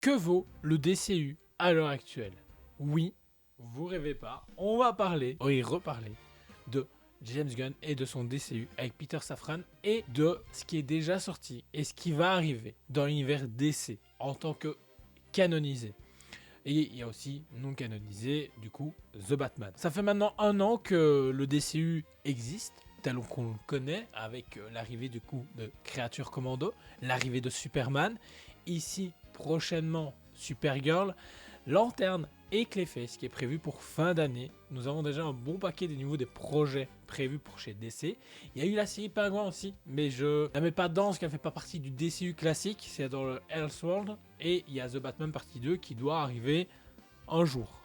Que vaut le DCU à l'heure actuelle? Oui, vous rêvez pas, on va parler, reparler de James Gunn et de son DCU avec Peter Safran et de ce qui est déjà sorti et ce qui va arriver dans l'univers DC en tant que canonisé. Et il y a aussi non canonisé, du coup, The Batman. Ça fait maintenant 1 an que le DCU existe, tel qu'on le connaît, avec l'arrivée du coup de Creature Commando, l'arrivée de Superman, ici prochainement Supergirl, Lanterne et Clayface qui est prévu pour fin d'année. Nous avons déjà un bon paquet des niveaux des projets prévus pour chez DC. Il y a eu la série Penguin aussi, mais je la mets pas dedans parce qu'elle fait pas partie du DCU classique, c'est dans le Elseworld. Et il y a The Batman partie 2 qui doit arriver un jour.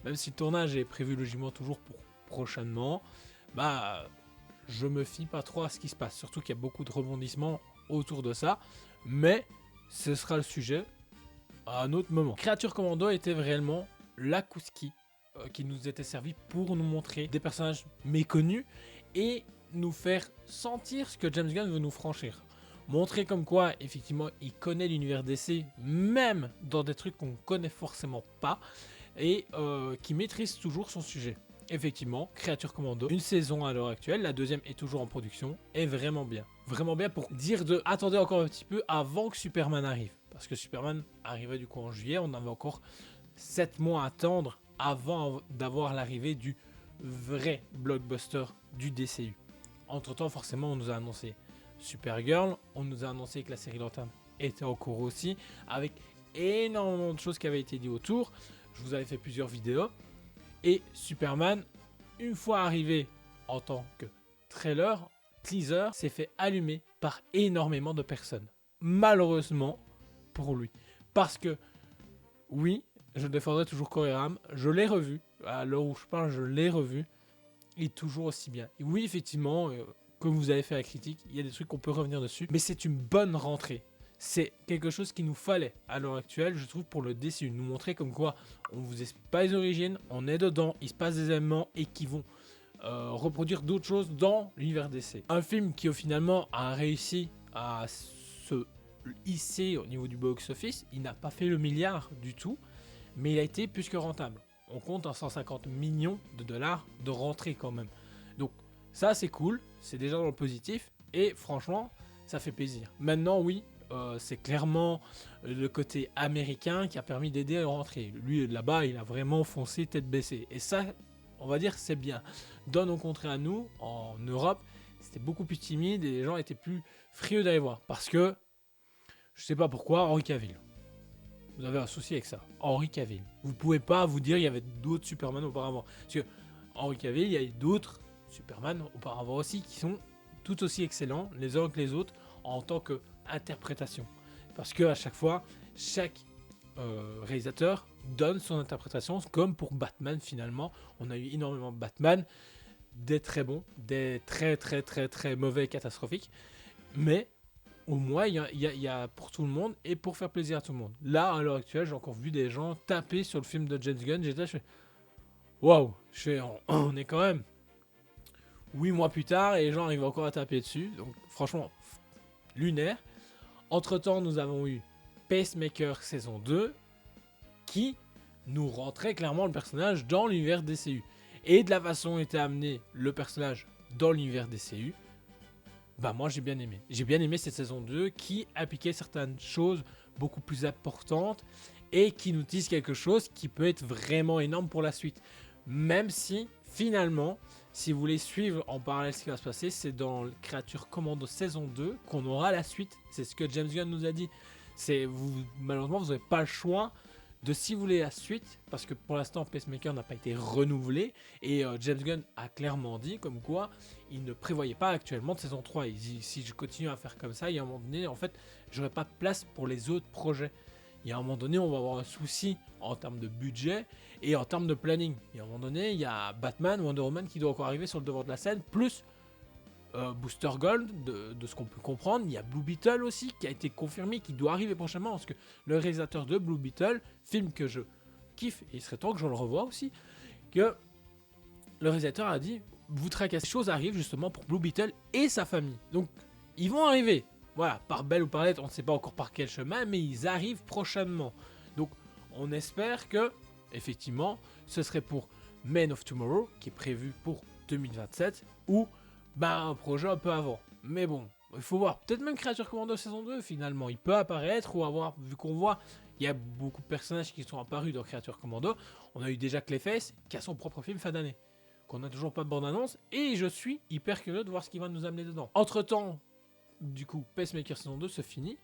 Même si le tournage est prévu logiquement toujours pour prochainement, je me fie pas trop à ce qui se passe. Surtout qu'il y a beaucoup de rebondissements autour de ça. Mais ce sera le sujet à un autre moment. Creature Commando était réellement l'acoustique qui nous était servi pour nous montrer des personnages méconnus et nous faire sentir ce que James Gunn veut nous franchir. Montrer comme quoi, effectivement, il connaît l'univers DC, même dans des trucs qu'on connaît forcément pas, et qui maîtrise toujours son sujet. Effectivement, Creature Commando, une saison à l'heure actuelle, la deuxième est toujours en production, est vraiment bien. Vraiment bien pour dire de attendez encore un petit peu avant que Superman arrive. Parce que Superman arrivait du coup en juillet, on avait encore 7 mois à attendre avant d'avoir l'arrivée du vrai blockbuster du DCU. Entre temps, forcément, on nous a annoncé Supergirl, on nous a annoncé que la série Lanterne était en cours aussi, avec énormément de choses qui avaient été dites autour. Je vous avais fait plusieurs vidéos. Et Superman, une fois arrivé en tant que trailer, teaser, s'est fait allumer par énormément de personnes. Malheureusement pour lui. Parce que, oui, je défendrai toujours Coréram, je l'ai revu, à l'heure où je parle, je l'ai revu, il est toujours aussi bien. Et oui, effectivement, comme vous avez fait la critique, il y a des trucs qu'on peut revenir dessus, mais c'est une bonne rentrée. C'est quelque chose qu'il nous fallait à l'heure actuelle, je trouve, pour le DCU. Nous montrer comme quoi on vous explique pas les origines, on est dedans, il se passe des événements et qui vont reproduire d'autres choses dans l'univers DC. Un film qui finalement a réussi à se hisser au niveau du box-office, il n'a pas fait le milliard du tout, mais il a été plus que rentable. On compte en 150 millions de dollars de rentrée quand même. Donc ça c'est cool, c'est déjà dans le positif et franchement ça fait plaisir. Maintenant oui, c'est clairement le côté américain qui a permis d'aider à rentrer. Lui là-bas il a vraiment foncé tête baissée et ça on va dire c'est bien. Dans nos contrées à nous, en Europe, c'était beaucoup plus timide et les gens étaient plus frieux d'aller voir parce que je sais pas pourquoi Henry Cavill. Vous avez un souci avec ça. Henry Cavill. Vous pouvez pas vous dire il y avait d'autres Superman auparavant. Parce que Henry Cavill, il y a d'autres Superman auparavant aussi qui sont tout aussi excellents les uns que les autres en tant qu'interprétation. Parce que à chaque fois, chaque réalisateur donne son interprétation, comme pour Batman finalement. On a eu énormément de Batman, des très bons, des très très très très mauvais, catastrophiques. Mais au moins, il y a pour tout le monde et pour faire plaisir à tout le monde. Là, à l'heure actuelle, j'ai encore vu des gens taper sur le film de James Gunn. J'étais là, je fais waouh, on est quand même 8 mois plus tard et les gens arrivent encore à taper dessus. Donc, franchement, lunaire. Entre temps, nous avons eu Pacemaker saison 2 qui nous rentrait clairement le personnage dans l'univers DCU. Et de la façon dont était amené le personnage dans l'univers DCU, moi j'ai bien aimé. J'ai bien aimé cette saison 2 qui appliquait certaines choses beaucoup plus importantes et qui nous disent quelque chose qui peut être vraiment énorme pour la suite. Même si finalement, si vous voulez suivre en parallèle ce qui va se passer, c'est dans Creature Commando saison 2 qu'on aura la suite. C'est ce que James Gunn nous a dit. Malheureusement, vous n'avez pas le choix de si vous voulez la suite, parce que pour l'instant Pacemaker n'a pas été renouvelé et James Gunn a clairement dit comme quoi il ne prévoyait pas actuellement de saison 3. Il dit si je continue à faire comme ça, il y a un moment donné en fait j'aurai pas de place pour les autres projets. Il y a un moment donné on va avoir un souci en termes de budget et en termes de planning. Il y a un moment donné il y a Batman, Wonder Woman qui doit encore arriver sur le devant de la scène, plus Booster Gold, de ce qu'on peut comprendre. Il y a Blue Beetle aussi qui a été confirmé, qui doit arriver prochainement parce que le réalisateur de Blue Beetle, film que je kiffe et il serait temps que je le revoie aussi, que le réalisateur a dit vous tracassez, choses arrivent justement pour Blue Beetle et sa famille. Donc ils vont arriver, Voilà, par belle ou par lettre, on ne sait pas encore par quel chemin, mais ils arrivent prochainement. Donc on espère que, effectivement, ce serait pour Men of Tomorrow, qui est prévu pour 2027, ou un projet un peu avant. Mais bon, il faut voir. Peut-être même Creature Commando saison 2, finalement. Il peut apparaître ou avoir, vu qu'on voit, il y a beaucoup de personnages qui sont apparus dans Creature Commando. On a eu déjà Clayface, qui a son propre film fin d'année, qu'on n'a toujours pas de bande-annonce, et je suis hyper curieux de voir ce qu'il va nous amener dedans. Entre-temps, du coup, Pacemaker saison 2 se finit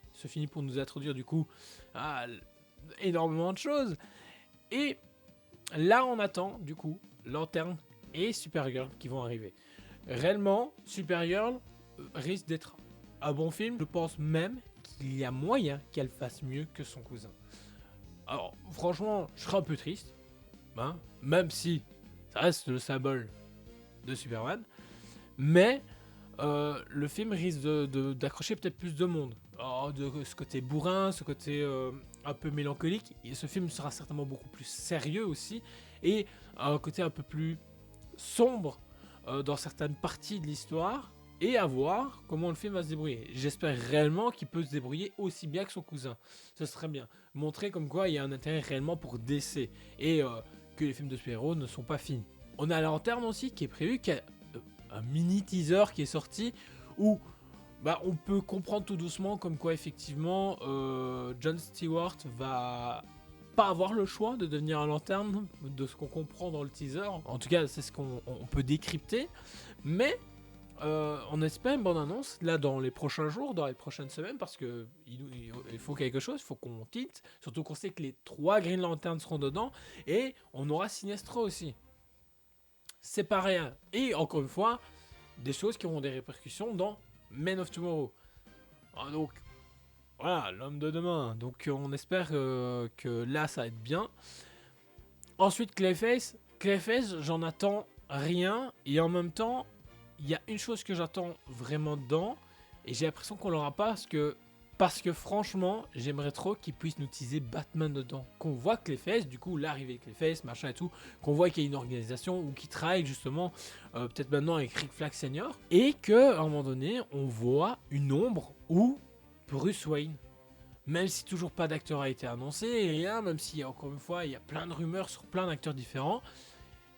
pour nous introduire, du coup, à énormément de choses. Et là, on attend, du coup, Lanterne et Supergirl qui vont arriver. Réellement, Supergirl risque d'être un bon film. Je pense même qu'il y a moyen qu'elle fasse mieux que son cousin. Alors, franchement, je serais un peu triste, même si ça reste le symbole de Superman. Mais le film risque d'accrocher peut-être plus de monde. Alors, de ce côté bourrin, ce côté un peu mélancolique. Et ce film sera certainement beaucoup plus sérieux aussi. Et un côté un peu plus sombre dans certaines parties de l'histoire. Et à voir comment le film va se débrouiller. J'espère réellement qu'il peut se débrouiller aussi bien que son cousin. Ce serait bien. Montrer comme quoi il y a un intérêt réellement pour DC. Et que les films de super-héros ne sont pas finis. On a la Lanterne aussi qui est prévu, qui a un mini teaser qui est sorti où on peut comprendre tout doucement comme quoi effectivement John Stewart va pas avoir le choix de devenir un Lanterne, de ce qu'on comprend dans le teaser. En tout cas, c'est ce qu'on peut décrypter. Mais on espère une bonne annonce là dans les prochains jours, dans les prochaines semaines, parce que il faut quelque chose, il faut qu'on tilte. Surtout qu'on sait que les 3 Green Lanterns seront dedans et on aura Sinestro aussi. C'est pas rien. Et encore une fois, des choses qui auront des répercussions dans Men of Tomorrow. Donc, voilà, l'homme de demain. Donc, on espère que là, ça va être bien. Ensuite, Clayface. Clayface, j'en attends rien. Et en même temps, il y a une chose que j'attends vraiment dedans. Et j'ai l'impression qu'on l'aura pas parce que franchement, j'aimerais trop qu'ils puissent nous teaser Batman dedans. Qu'on voit Clayface, du coup, l'arrivée de Clayface, machin et tout. Qu'on voit qu'il y a une organisation ou qui travaille justement, peut-être maintenant avec Rick Flag Senior. Et qu'à un moment donné, on voit une ombre ou Bruce Wayne. Même si toujours pas d'acteur a été annoncé, et rien, même si encore une fois, il y a plein de rumeurs sur plein d'acteurs différents.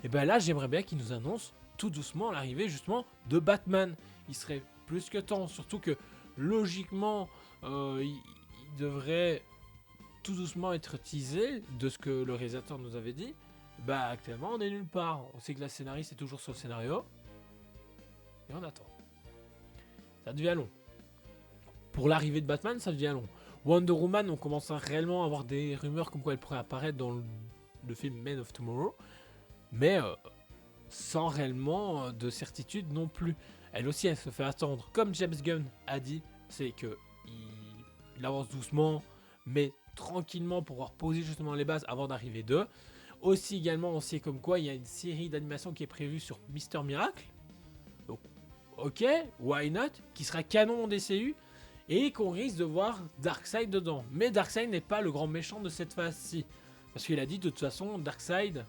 Et ben là, j'aimerais bien qu'ils nous annoncent tout doucement l'arrivée justement de Batman. Il serait plus que temps, surtout que logiquement, il devrait tout doucement être teasé de ce que le réalisateur nous avait dit. Actuellement, on est nulle part. On sait que la scénariste est toujours sur le scénario. Et on attend. Ça devient long. Pour l'arrivée de Batman, ça devient long. Wonder Woman, on commence à réellement avoir des rumeurs comme quoi elle pourrait apparaître dans le film Men of Tomorrow. Mais sans réellement de certitude non plus. Elle aussi, elle se fait attendre. Comme James Gunn a dit, c'est que il avance doucement, mais tranquillement pour pouvoir poser justement les bases avant d'arriver d'eux. Aussi également, on sait comme quoi il y a une série d'animation qui est prévue sur Mister Miracle. Donc, ok, why not? Qui sera canon en DCU. Et qu'on risque de voir Darkseid dedans. Mais Darkseid n'est pas le grand méchant de cette phase-ci. Parce qu'il a dit de toute façon, Darkseid,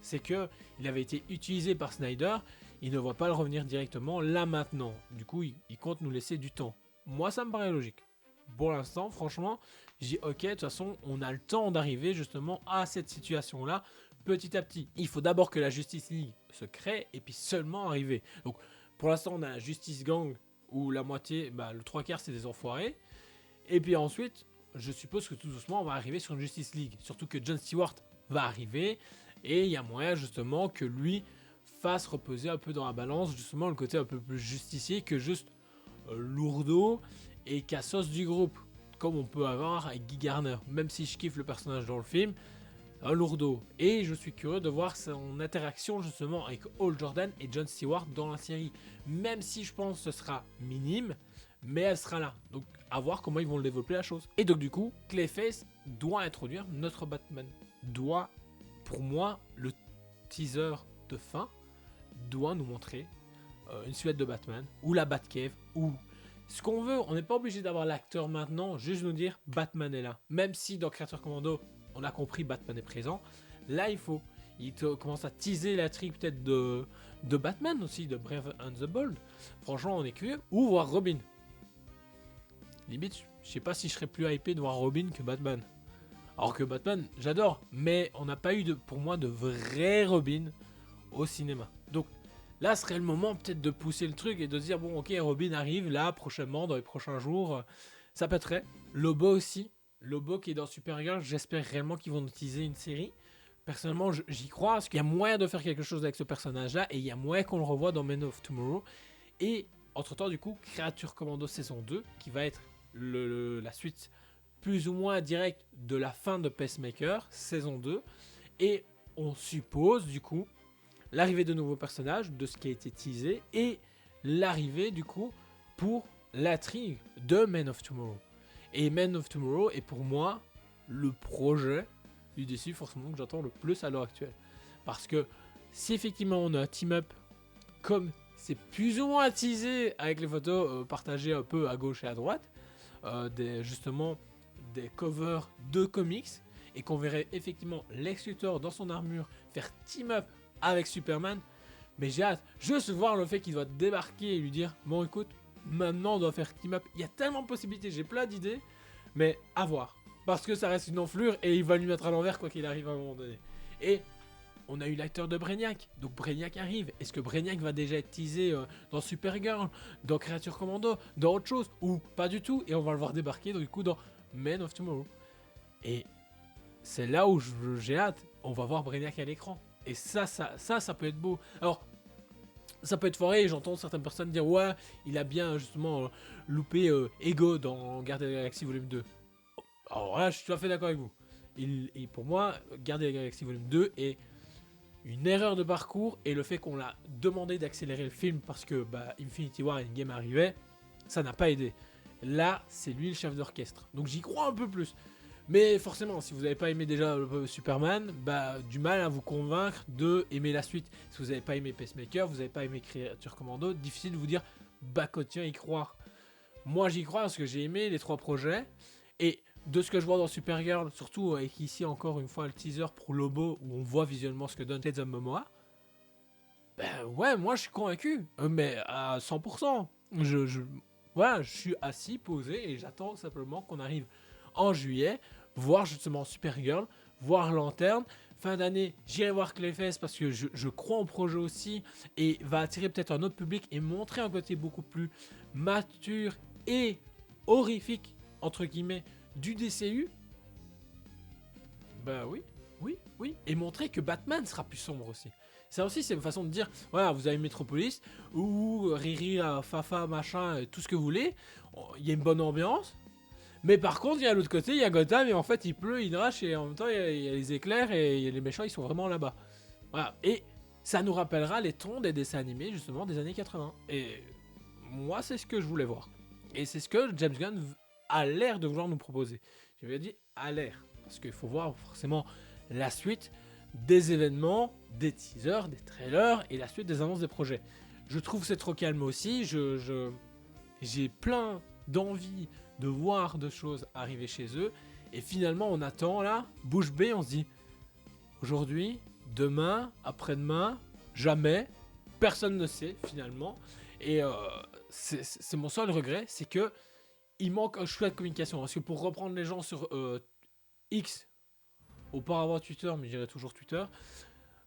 c'est que il avait été utilisé par Snyder. Il ne voit pas le revenir directement là maintenant. Du coup, il compte nous laisser du temps. Moi, ça me paraît logique. Pour l'instant, franchement, je dis ok, de toute façon, on a le temps d'arriver justement à cette situation-là petit à petit. Il faut d'abord que la Justice League se crée et puis seulement arriver. Donc, pour l'instant, on a la Justice Gang où la moitié, le 3/4 c'est des enfoirés. Et puis ensuite, je suppose que tout doucement, on va arriver sur une Justice League. Surtout que John Stewart va arriver et il y a moyen justement que lui fasse reposer un peu dans la balance justement le côté un peu plus justicier que juste lourdeau et cassos du groupe, comme on peut avoir avec Guy Garner. Même si je kiffe le personnage dans le film, un lourdeau. Et je suis curieux de voir son interaction justement avec Hal Jordan et John Stewart dans la série. Même si je pense que ce sera minime, mais elle sera là. Donc à voir comment ils vont le développer la chose. Et donc du coup, Clayface doit introduire notre Batman. Pour moi, le teaser de fin doit nous montrer une silhouette de Batman, ou la Batcave, ou ce qu'on veut. On n'est pas obligé d'avoir l'acteur maintenant, juste nous dire Batman est là. Même si dans Creature Commando, on a compris Batman est présent, là il commence à teaser la trique peut-être de Batman aussi, de Brave and the Bold. Franchement, on est curieux. Ou voir Robin. limite, je sais pas si je serais plus hypé de voir Robin que Batman. Alors que Batman, j'adore, mais on n'a pas eu pour moi de vrai Robin au cinéma. Donc là, ce serait le moment peut-être de pousser le truc et de dire bon, ok, Robin arrive là prochainement, dans les prochains jours, ça pèterait. Lobo aussi, Lobo qui est dans Supergirl, j'espère réellement qu'ils vont utiliser une série. Personnellement, j'y crois, parce qu'il y a moyen de faire quelque chose avec ce personnage-là, et il y a moyen qu'on le revoie dans Men of Tomorrow. Et entre-temps, du coup, Creature Commando saison 2, qui va être la suite plus ou moins directe de la fin de Pacemaker, saison 2. Et on suppose, du coup, l'arrivée de nouveaux personnages, de ce qui a été teasé, et l'arrivée, du coup, pour l'intrigue de Men of Tomorrow. Et Men of Tomorrow est pour moi le projet du DC forcément que j'attends le plus à l'heure actuelle. Parce que si effectivement on a un team-up comme c'est plus ou moins teasé avec les photos partagées un peu à gauche et à droite, justement des covers de comics, et qu'on verrait effectivement Lex Luthor dans son armure faire team-up avec Superman, mais j'ai hâte juste de voir le fait qu'il doit débarquer et lui dire bon écoute, maintenant on doit faire team-up. Il y a tellement de possibilités, j'ai plein d'idées, mais à voir. Parce que ça reste une enflure et il va lui mettre à l'envers quoi qu'il arrive à un moment donné. Et on a eu l'acteur de Brainiac, donc Brainiac arrive. Est-ce que Brainiac va déjà être teasé dans Supergirl, dans Creature Commando, dans autre chose, ou pas du tout? Et on va le voir débarquer du coup dans Men of Tomorrow. Et c'est là où j'ai hâte. On va voir Brainiac à l'écran. Et ça peut être beau. Alors, ça peut être foiré, j'entends certaines personnes dire ouais, il a bien justement loupé Ego dans Gardiens de la Galaxie Volume 2. Alors là, je suis tout à fait d'accord avec vous. Pour moi, Gardiens de la Galaxie Volume 2 est une erreur de parcours, et le fait qu'on l'a demandé d'accélérer le film parce que Infinity War Endgame arrivait, ça n'a pas aidé. Là, c'est lui le chef d'orchestre. Donc j'y crois un peu plus. Mais forcément, si vous n'avez pas aimé déjà Superman, du mal à vous convaincre de aimer la suite. Si vous n'avez pas aimé Pacemaker, vous n'avez pas aimé Creature Commando, difficile de vous dire quotient y croire. Moi j'y crois parce que j'ai aimé les 3 projets, et de ce que je vois dans Supergirl, surtout avec ici encore une fois le teaser pour Lobo où on voit visuellement ce que donne Jason Momoa, ouais, moi je suis convaincu, mais à 100%. Voilà, je suis assis, posé, et j'attends simplement qu'on arrive en juillet, voir justement Supergirl, voir Lanterne. Fin d'année, j'irai voir Clayface parce que je crois en projet aussi, et va attirer peut-être un autre public et montrer un côté beaucoup plus mature et horrifique, entre guillemets, du DCU. Oui. Et montrer que Batman sera plus sombre aussi. Ça aussi, c'est une façon de dire, voilà, vous avez Metropolis, ou Riri, Fafa, machin, tout ce que vous voulez. Il y a une bonne ambiance. Mais par contre, il y a l'autre côté, il y a Gotham, et en fait, il pleut, il drache, et en même temps, il y a les éclairs, et les méchants, ils sont vraiment là-bas. Voilà. Et ça nous rappellera les tons des dessins animés, justement, des années 80. Et moi, c'est ce que je voulais voir. Et c'est ce que James Gunn a l'air de vouloir nous proposer. Je vais dire à l'air, parce qu'il faut voir forcément la suite des événements, des teasers, des trailers, et la suite des annonces des projets. Je trouve que c'est trop calme aussi. J'ai plein d'envie de voir de choses arriver chez eux, et finalement on attend là, bouche bée, on se dit aujourd'hui, demain, après-demain, jamais, personne ne sait finalement. Et c'est mon seul regret, c'est que il manque un choix de communication. Parce que pour reprendre les gens sur X, auparavant Twitter, mais je dirais toujours Twitter,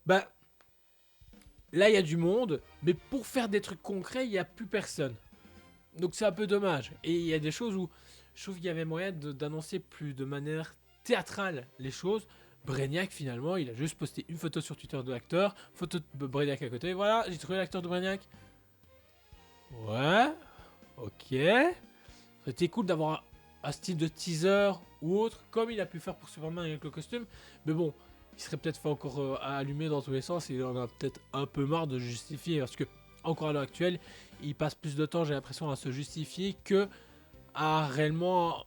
là il y a du monde, mais pour faire des trucs concrets, il n'y a plus personne. Donc c'est un peu dommage. Et il y a des choses où je trouve qu'il y avait moyen d'annoncer plus de manière théâtrale les choses. Brainiac, finalement, il a juste posté une photo sur Twitter de l'acteur, photo de Brainiac à côté. Voilà, j'ai trouvé l'acteur de Brainiac. Ouais, ok. C'était cool d'avoir un style de teaser ou autre, comme il a pu faire pour Superman avec le costume. Mais bon, il serait peut-être fait encore allumer dans tous les sens, et il en a peut-être un peu marre de justifier, parce que, encore à l'heure actuelle, il passe plus de temps, j'ai l'impression, à se justifier que à réellement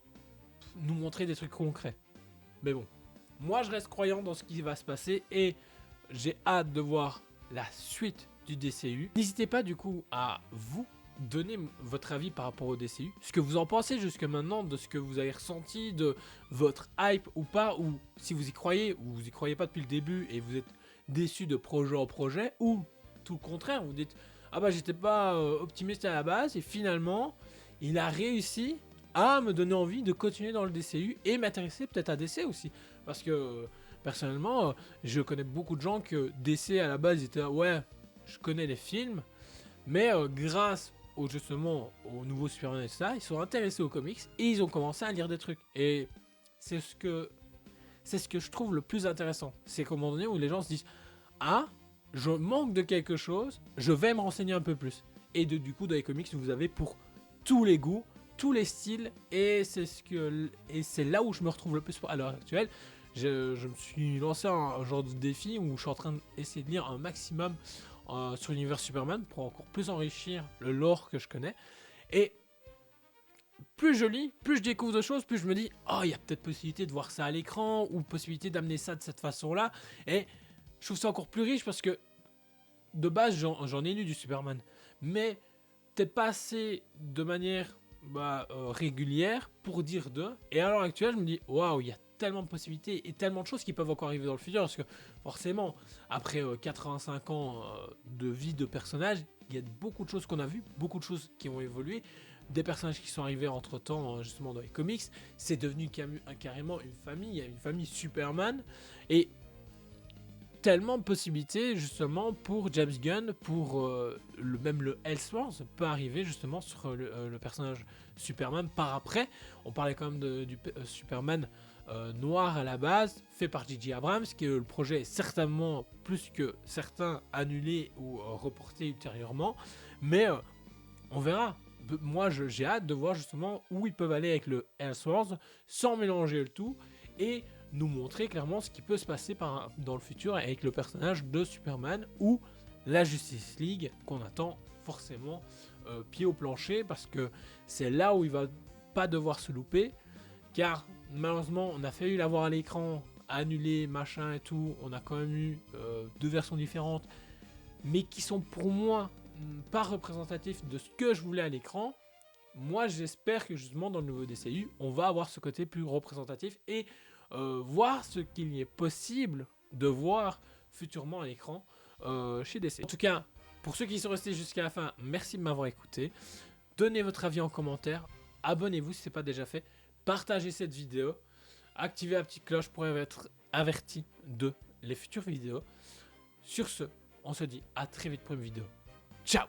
nous montrer des trucs concrets. Mais bon, moi je reste croyant dans ce qui va se passer, et j'ai hâte de voir la suite du DCU. N'hésitez pas du coup à vous donner votre avis par rapport au DCU, ce que vous en pensez jusque maintenant, de ce que vous avez ressenti, de votre hype ou pas, ou si vous y croyez, ou vous y croyez pas depuis le début et vous êtes déçu de projet en projet, ou tout le contraire, vous dites ah j'étais pas optimiste à la base, et finalement il a réussi à me donner envie de continuer dans le DCU et m'intéresser peut-être à DC aussi. Parce que personnellement, je connais beaucoup de gens que DC à la base étaient ouais, je connais les films, mais grâce justement au nouveau Superman et ça, ils sont intéressés aux comics et ils ont commencé à lire des trucs. Et c'est ce que je trouve le plus intéressant. C'est qu'à un moment donné où les gens se disent ah, je manque de quelque chose, je vais me renseigner un peu plus. Et du coup, dans les comics, vous avez pour tous les goûts, tous les styles, et c'est là où je me retrouve le plus à l'heure actuelle. Je me suis lancé un genre de défi où je suis en train d'essayer de lire un maximum sur l'univers Superman pour encore plus enrichir le lore que je connais. Et plus je lis, plus je découvre de choses, plus je me dis oh, il y a peut-être possibilité de voir ça à l'écran ou possibilité d'amener ça de cette façon-là. Et je trouve ça encore plus riche parce que de base, j'en ai lu du Superman, mais peut-être pas assez de manière régulière pour dire de. Et à l'heure actuelle, je me dis waouh, il y a tellement de possibilités et tellement de choses qui peuvent encore arriver dans le futur parce que forcément, après 85 ans de vie de personnage, il y a beaucoup de choses qu'on a vues, beaucoup de choses qui ont évolué, des personnages qui sont arrivés entre temps justement dans les comics. C'est devenu carrément une famille, il y a une famille Superman et tellement de possibilités justement pour James Gunn, pour même le Elseworlds peut arriver justement sur le personnage Superman par après. On parlait quand même du Superman noir à la base, fait par J.J. Abrams, qui le projet est certainement plus que certains annulés ou reportés ultérieurement, mais on verra. Moi j'ai hâte de voir justement où ils peuvent aller avec le Elseworlds sans mélanger le tout et nous montrer clairement ce qui peut se passer dans le futur avec le personnage de Superman ou la Justice League qu'on attend forcément pied au plancher parce que c'est là où il va pas devoir se louper car malheureusement on a failli l'avoir à l'écran annulé machin et tout, on a quand même eu deux versions différentes mais qui sont pour moi pas représentatifs de ce que je voulais à l'écran. Moi j'espère que justement dans le nouveau DCU on va avoir ce côté plus représentatif et voir ce qu'il y est possible de voir futurement à l'écran chez DC. En tout cas, pour ceux qui sont restés jusqu'à la fin, merci de m'avoir écouté. Donnez votre avis en commentaire, abonnez-vous si ce n'est pas déjà fait, partagez cette vidéo, activez la petite cloche pour être averti de les futures vidéos. Sur ce, on se dit à très vite pour une vidéo. Ciao!